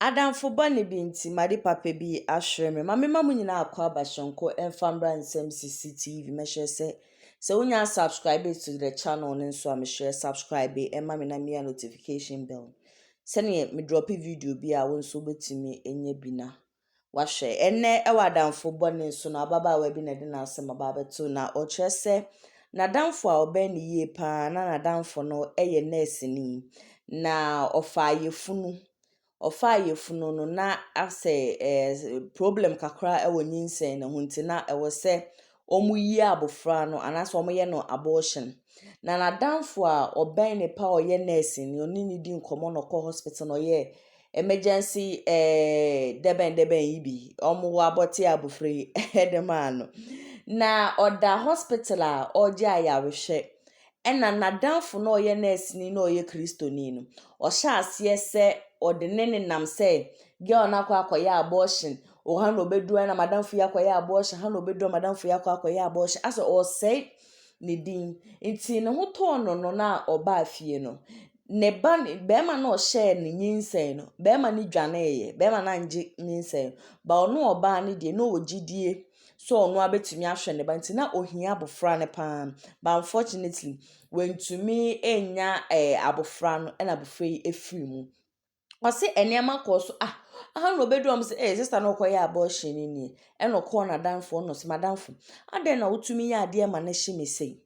Adamfo bɔne bi nti made papa bi ahwere me. Ma mema mo nyinaa akɔ abashonko emfambra nsɛm CCTV mehwɛ sɛ wonya subscribe to the channel no nso a mehwɛ subscribe ema me na mia notification bell. Sɛne me drop video bi a wo nso betumi enye bi na wahwɛ. Enne ɛwɔ adamfo bɔne nso na ababaawa bi na de na asɛm aba beto na ɔkyerɛ sɛ nadamfo a ɔbɛn ne yie paa na nadamfo no ɛyɛ nurse ni na ɔfa ayefunu no na ase problem kakra ewo nyinsen na hunti na ewo se omuyi abofra no anaso omoye no abortion na nadamfo a oben ne pa oye nurse ni oni ni di nkomo no ko hospital no ye emergency deben yibi omo aboti abofra edema no na oda hospital a oje ayarehwe ena nadamfo no oye nurse ni na oye kristoni no o sha ase se ode nene nam se girl na akoya abortion o ha no bedu na madamfo yakoya abortion ha no bedu madamfo yakoya abortion aso o say ne din nti ne ho to no na oba afie no ne ba be ma na o share ne nyinsen no be ma ne dwane ye be ma na nje nyinsen ba ono oba ne de no ogidie so ono abetumi ahwe ne ba nti na ohia abofra ne pa but unfortunately wentumi enya abofra no na abofra yi efiri mu Ose enema koso aha no bedum say sister no koye abortion ni e no call na danfo no se madamfo ade na wotumi ya ade ma na hye me sei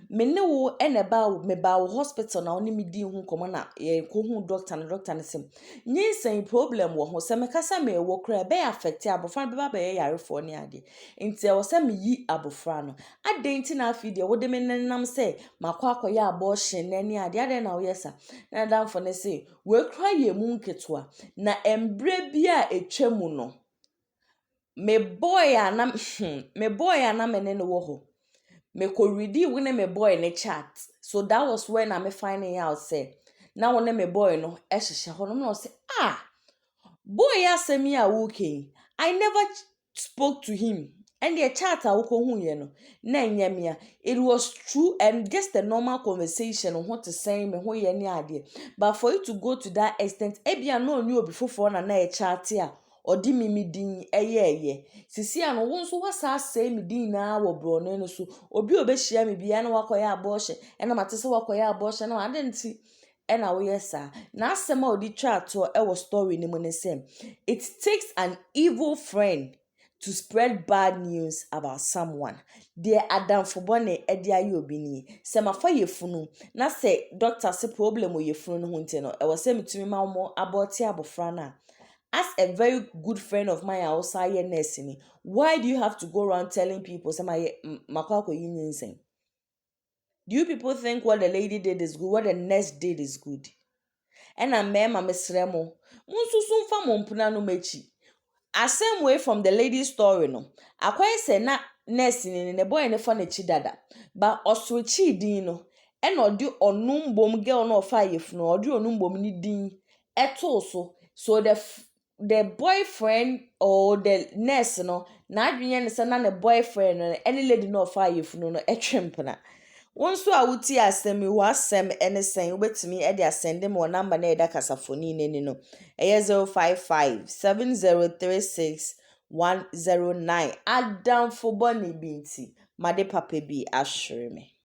me ne wo ene ba me ba wo hospital na oni me di hu komo na ye ko hu doctor ne sem nyinsen problem wo ho se me kasa me wo kra be affect abofra be ba be yarefo ne ade nti e wo se me yi abofra no ade nti na afi de wo de me nenam se makwa akoya abortion na ne ade na wo yesa na danfo ne se we kra ye mu nketwa na embre bia etwemu no me boy ana me ne wo ho me ko ready when me boy ne chat so that was when I'm finding out say now when me boy no ehhehye ho no say boy asemi a woken I never spoke to him and the chat a wo hu ye no na enyamia it was true and just a normal conversation on what to say me ho ye ne ade but for you to go to that extent ebia no ni obi fofo na e chat a odi mimi din eye sisi ano wo nso wasa asay mi din na wo brone no so obi obehia mi bia na wakoya abortion na matese wakoya abortion na ade nti na wo yesa na asema odi twa to e wo story ni mo ne sem it takes an evil friend to spread bad news about someone there adamfo bone e dia ye obi ni se mafa yefunu na se doctor se problem o yefunu no hunte no e wo se mitumi ma mo aborti abofra na as a very good friend of mine outside here nursing, why do you have to go around telling people say my makwako yinsen? Do you people think what the lady did is good, what the nurse did is good? And a mema mesremo, munsusun fa mompuna no mechi. Same way from the lady's story no. Akwaye say na nursing in the boy ne fa ne chi dada, but oswechi din no. And odi onumbom girl no fa yefno, odi onumbom ni din eto so the boyfriend or the nurse no na adwene ne se na the boyfriend no any lady no fa yefunu no etwempna wonso a wuti asem wo asem ene sen wobetimi e de asende me number na e da kasafoni neni no eye 055 7036 109 Adamfo boni binti made papa bi ahwere me